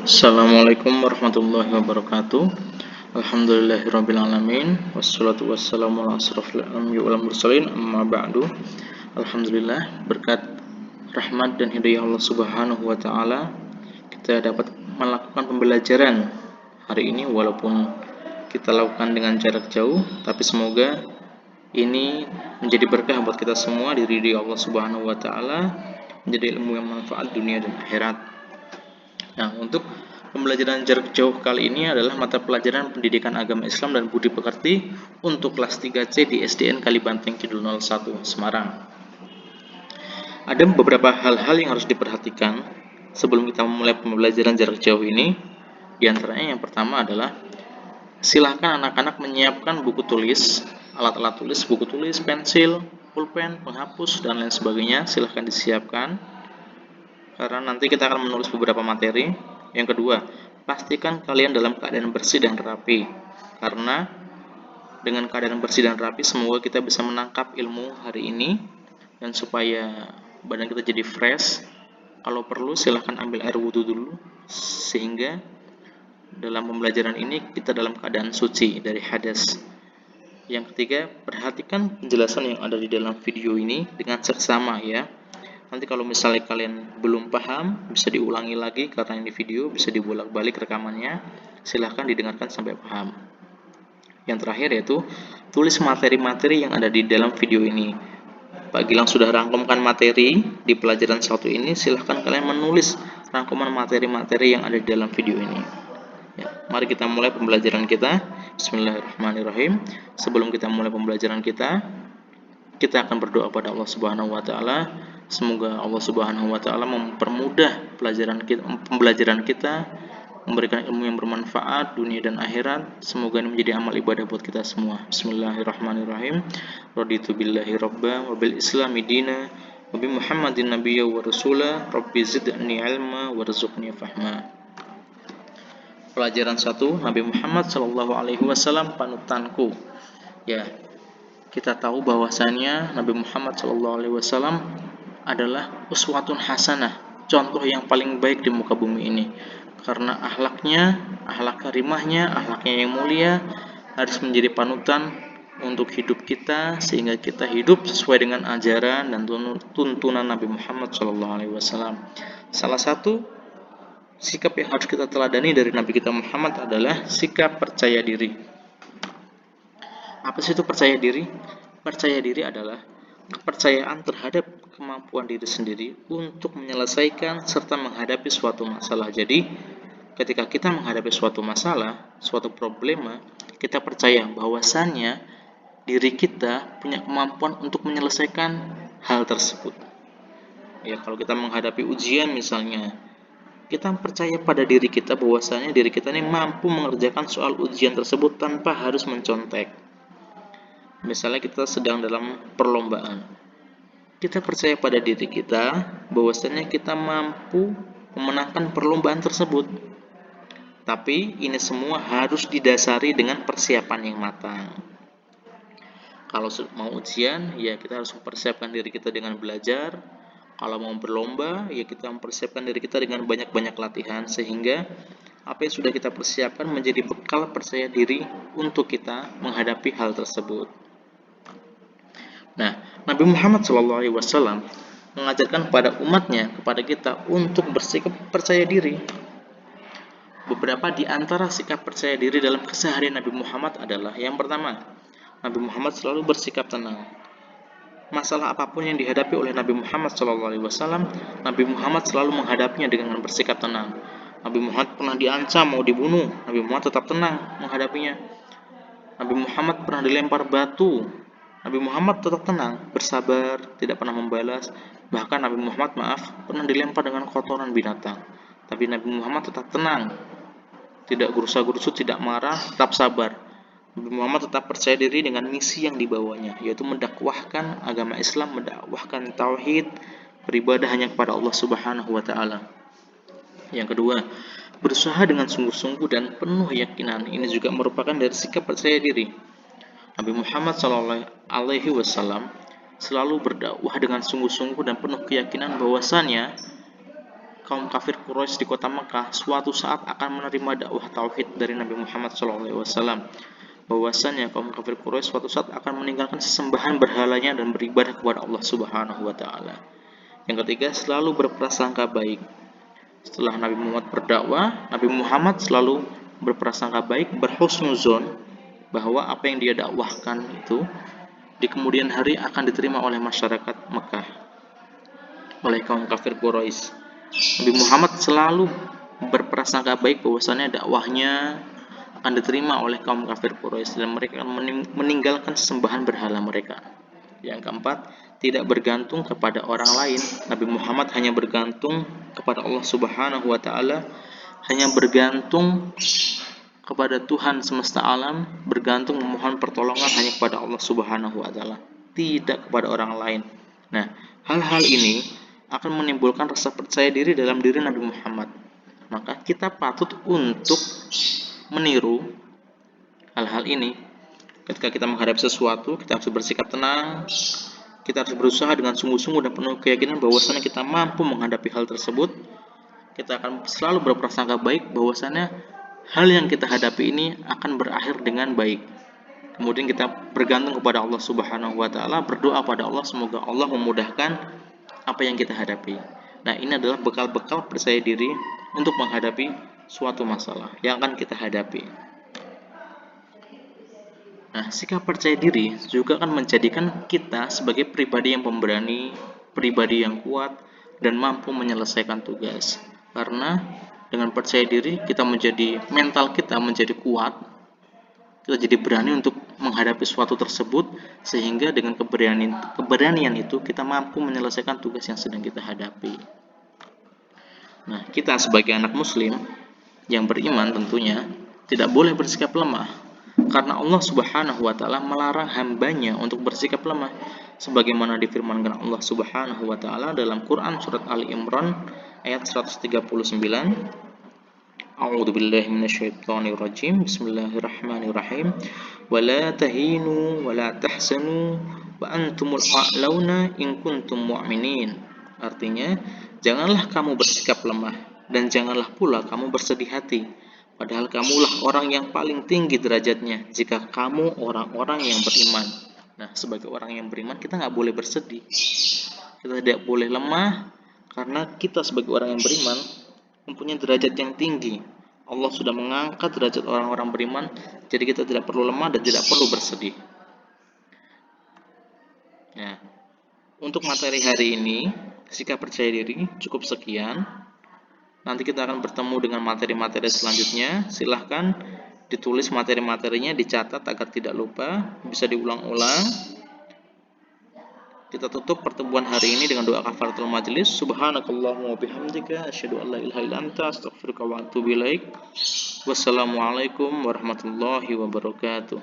Assalamualaikum warahmatullahi wabarakatuh. Alhamdulillahirrabbilalamin. Wassalatu wassalamu ala asrafil anbiya'i wal mursalin, amma ba'du. Alhamdulillah, berkat rahmat dan hidayah Allah Subhanahu wa taala, kita dapat melakukan pembelajaran hari ini walaupun kita lakukan dengan jarak jauh, tapi semoga ini menjadi berkah buat kita semua, diridhoi Allah Subhanahu wa taala, menjadi ilmu yang manfaat dunia dan akhirat. Nah, untuk pembelajaran jarak jauh kali ini adalah mata pelajaran Pendidikan Agama Islam dan Budi Pekerti untuk kelas 3C di SDN Kalibanteng Kidul 01 Semarang. Ada beberapa hal-hal yang harus diperhatikan sebelum kita memulai pembelajaran jarak jauh ini. Di antaranya yang pertama adalah silakan anak-anak menyiapkan buku tulis, alat-alat tulis, buku tulis, pensil, pulpen, penghapus, dan lain sebagainya. Silahkan disiapkan karena nanti kita akan menulis beberapa materi. Yang kedua, pastikan kalian dalam keadaan bersih dan rapi, karena dengan keadaan bersih dan rapi semoga kita bisa menangkap ilmu hari ini, dan supaya badan kita jadi fresh, kalau perlu silahkan ambil air wudhu dulu, sehingga dalam pembelajaran ini kita dalam keadaan suci dari hadas. Yang ketiga, perhatikan penjelasan yang ada di dalam video ini dengan seksama ya. Nanti kalau misalnya kalian belum paham, bisa diulangi lagi karena ini video, bisa dibolak-balik rekamannya. Silahkan didengarkan sampai paham. Yang terakhir yaitu tulis materi-materi yang ada di dalam video ini. Pak Gilang sudah rangkumkan materi di pelajaran 1 ini. Silahkan kalian menulis rangkuman materi-materi yang ada di dalam video ini. Ya, mari kita mulai pembelajaran kita. Bismillahirrahmanirrahim. Sebelum kita mulai pembelajaran kita akan berdoa pada Allah Subhanahu wa taala. Semoga Allah Subhanahu wa taala mempermudah pembelajaran kita, memberikan ilmu yang bermanfaat dunia dan akhirat. Semoga ini menjadi amal ibadah buat kita semua. Bismillahirrahmanirrahim. Raditu billahi rabba wa bil islami dina wa bi Muhammadin nabiyya wa rasula. Rabbi zidni ilma warzuqni fahma. Pelajaran 1, Nabi Muhammad sallallahu alaihi wasallam panutanku. Ya, kita tahu bahwasanya Nabi Muhammad SAW adalah uswatun hasanah, contoh yang paling baik di muka bumi ini. Karena akhlaknya, akhlak karimahnya, akhlaknya yang mulia harus menjadi panutan untuk hidup kita, sehingga kita hidup sesuai dengan ajaran dan tuntunan Nabi Muhammad SAW. Salah satu sikap yang harus kita teladani dari Nabi kita Muhammad adalah sikap percaya diri. Apa sih itu percaya diri? Percaya diri adalah kepercayaan terhadap kemampuan diri sendiri untuk menyelesaikan serta menghadapi suatu masalah. Jadi, ketika kita menghadapi suatu masalah, suatu problema, kita percaya bahwasannya diri kita punya kemampuan untuk menyelesaikan hal tersebut. Ya, kalau kita menghadapi ujian misalnya, kita percaya pada diri kita bahwasannya diri kita ini mampu mengerjakan soal ujian tersebut tanpa harus mencontek. Misalnya kita sedang dalam perlombaan, kita percaya pada diri kita bahwasanya kita mampu memenangkan perlombaan tersebut. Tapi ini semua harus didasari dengan persiapan yang matang. Kalau mau ujian, ya kita harus mempersiapkan diri kita dengan belajar. Kalau mau berlomba, ya kita mempersiapkan diri kita dengan banyak-banyak latihan, sehingga apa yang sudah kita persiapkan menjadi bekal percaya diri untuk kita menghadapi hal tersebut. Nah, Nabi Muhammad SAW mengajarkan kepada umatnya, kepada kita untuk bersikap percaya diri. Beberapa di antara sikap percaya diri dalam keseharian Nabi Muhammad adalah yang pertama, Nabi Muhammad selalu bersikap tenang. Masalah apapun yang dihadapi oleh Nabi Muhammad SAW, Nabi Muhammad selalu menghadapinya dengan bersikap tenang. Nabi Muhammad pernah diancam mau dibunuh, Nabi Muhammad tetap tenang menghadapinya. Nabi Muhammad pernah dilempar batu, Nabi Muhammad tetap tenang, bersabar, tidak pernah membalas. Bahkan Nabi Muhammad pernah dilempar dengan kotoran binatang, tapi Nabi Muhammad tetap tenang, tidak gerusa-gerusu, tidak marah, tetap sabar. Nabi Muhammad tetap percaya diri dengan misi yang dibawanya, yaitu mendakwahkan agama Islam, mendakwahkan tauhid, beribadah hanya kepada Allah Subhanahu wa taala. Yang kedua, berusaha dengan sungguh-sungguh dan penuh keyakinan. Ini juga merupakan dari sikap percaya diri. Nabi Muhammad SAW selalu berdakwah dengan sungguh-sungguh dan penuh keyakinan bahwasannya kaum kafir Quraisy di kota Mekah suatu saat akan menerima dakwah tauhid dari Nabi Muhammad SAW. Bahwasannya kaum kafir Quraisy suatu saat akan meninggalkan sesembahan berhalanya dan beribadah kepada Allah Subhanahu wa taala. Yang ketiga, selalu berprasangka baik. Setelah Nabi Muhammad berdakwah, Nabi Muhammad selalu berprasangka baik, berhusnuzon bahwa apa yang dia dakwahkan itu di kemudian hari akan diterima oleh masyarakat Mekah, oleh kaum kafir Quraisy. Nabi Muhammad selalu berprasangka baik bahwasannya dakwahnya akan diterima oleh kaum kafir Quraisy dan mereka akan meninggalkan sembahan berhala mereka. Yang keempat, tidak bergantung kepada orang lain. Nabi Muhammad hanya bergantung kepada Allah Subhanahu wa taala, hanya bergantung kepada Tuhan semesta alam, bergantung memohon pertolongan hanya kepada Allah Subhanahu wa taala, tidak kepada orang lain. Nah, hal-hal ini akan menimbulkan rasa percaya diri dalam diri Nabi Muhammad. Maka kita patut untuk meniru hal-hal ini. Ketika kita menghadapi sesuatu, kita harus bersikap tenang, kita harus berusaha dengan sungguh-sungguh dan penuh keyakinan bahwasannya kita mampu menghadapi hal tersebut. Kita akan selalu berprasangka baik bahwasannya hal yang kita hadapi ini akan berakhir dengan baik. Kemudian kita bergantung kepada Allah Subhanahu wa taala, berdoa pada Allah semoga Allah memudahkan apa yang kita hadapi. Nah, ini adalah bekal-bekal percaya diri untuk menghadapi suatu masalah yang akan kita hadapi. Nah, sikap percaya diri juga akan menjadikan kita sebagai pribadi yang pemberani, pribadi yang kuat, dan mampu menyelesaikan tugas. Karena dengan percaya diri, mental kita menjadi kuat, kita jadi berani untuk menghadapi suatu tersebut, sehingga dengan keberanian itu kita mampu menyelesaikan tugas yang sedang kita hadapi. Nah, kita sebagai anak muslim yang beriman tentunya tidak boleh bersikap lemah, karena Allah Subhanahu wa taala melarang hambanya untuk bersikap lemah, sebagaimana difirmankan Allah Subhanahu wa taala dalam Quran surat Ali Imran ayat 139. A'udzu billahi minasyaitonir rajim. Bismillahirrahmanirrahim. Wala tahinu wala tahsanu wa antumul a'launa in kuntum mu'minin. Artinya, janganlah kamu bersikap lemah dan janganlah pula kamu bersedih hati, padahal kamulah orang yang paling tinggi derajatnya jika kamu orang-orang yang beriman. Nah, sebagai orang yang beriman kita nggak boleh bersedih, kita tidak boleh lemah, karena kita sebagai orang yang beriman mempunyai derajat yang tinggi. Allah sudah mengangkat derajat orang-orang beriman, jadi kita tidak perlu lemah dan tidak perlu bersedih. Nah, untuk materi hari ini, sikap percaya diri cukup sekian. Nanti kita akan bertemu dengan materi-materi selanjutnya. Silahkan ditulis materi-materinya, dicatat agar tidak lupa, bisa diulang-ulang. Kita tutup pertemuan hari ini dengan doa kafaratul majelis. Subhanakallahumma wa bihamdika asyhadu an la ilaha illa anta astaghfiruka wa atubu ilaik. Wassalamualaikum warahmatullahi wabarakatuh.